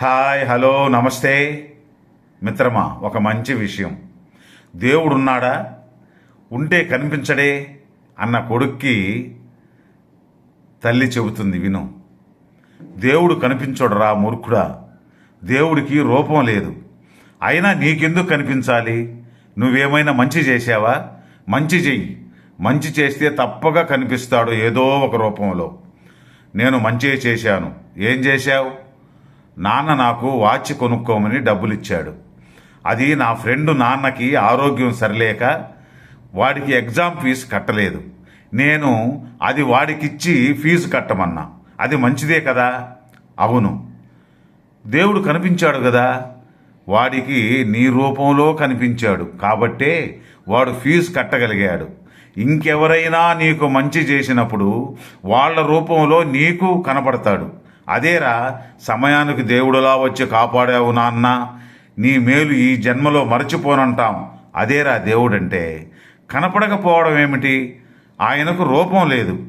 Hi, hello, నమస్తే మిత్రమా. ఒక మంచి విషయం. దేవుడున్నాడా? ఉంటే కనిపించడే అన్న కొడుక్కి తల్లి చెబుతుంది, విను. దేవుడు కనిపించోడరా మూర్ఖుడా. దేవుడికి రూపం లేదు. అయినా నీకెందుకు కనిపించాలి? నువ్వేమైనా మంచి చేశావా? మంచి చెయ్యి. మంచి చేస్తే తప్పగా కనిపిస్తాడు ఏదో ఒక రూపంలో. నేను మంచి చేశాను. ఏం చేశావు? నాన్న నాకు వాచ్ కొనుక్కోమని డబ్బులిచ్చాడు. అది నా ఫ్రెండ్ నాన్నకి ఆరోగ్యం సరిలేక వాడికి ఎగ్జామ్ ఫీజు కట్టలేదు. నేను అది వాడికిచ్చి ఫీజు కట్టమన్నా. అది మంచిదే కదా? అవును. దేవుడు కనిపించాడు కదా. వాడికి నీ రూపంలో కనిపించాడు కాబట్టే వాడు ఫీజు కట్టగలిగాడు. ఇంకెవరైనా నీకు మంచి చేసినప్పుడు వాళ్ళ రూపంలో నీకు కనపడతాడు. అదేరా సమయానికి దేవుడులా వచ్చి కాపాడావు నాన్న, నీ మేలు ఈ జన్మలో మరచిపోనంటాం. అదేరా దేవుడంటే. కనపడకపోవడం ఏమిటి? ఆయనకు రూపం లేదు,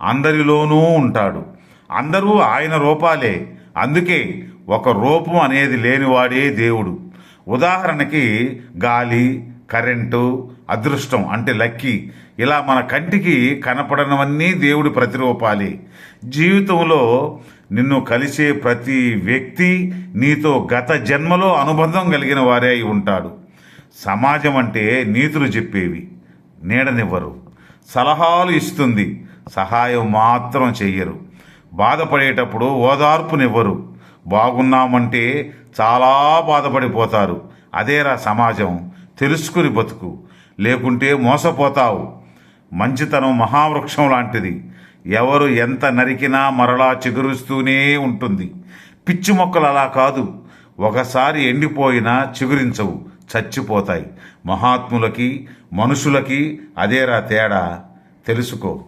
అందరిలోనూ ఉంటాడు. అందరూ ఆయన రూపాలే. అందుకే ఒక రూపం అనేది లేనివాడే దేవుడు. ఉదాహరణకి గాలి, కరెంటు, అదృష్టం అంటే లక్కీ, ఇలా మన కంటికి కనపడనవన్నీ దేవుడి ప్రతిరూపాలే. జీవితంలో నిన్ను కలిసే ప్రతి వ్యక్తి నీతో గత జన్మలో అనుబంధం కలిగిన వారే అయి ఉంటాడు. సమాజం అంటే నీతులు చెప్పేవి, నీడనివ్వరు, సలహాలు ఇస్తుంది, సహాయం మాత్రం చెయ్యరు. బాధపడేటప్పుడు ఓదార్పునివ్వరు. బాగున్నామంటే చాలా బాధపడిపోతారు. అదేరా సమాజం. తెలుసుకుని బతుకు, లేకుంటే మోసపోతావు. మంచితనం మహావృక్షం లాంటిది. ఎవరు ఎంత నరికినా మరలా చిగురుస్తూనే ఉంటుంది. పిచ్చి మొక్కలు అలా కాదు. ఒకసారి ఎండిపోయినా చిగురించవు, చచ్చిపోతాయి. మహాత్ములకి, మనుషులకి అదేరా తేడా. తెలుసుకో.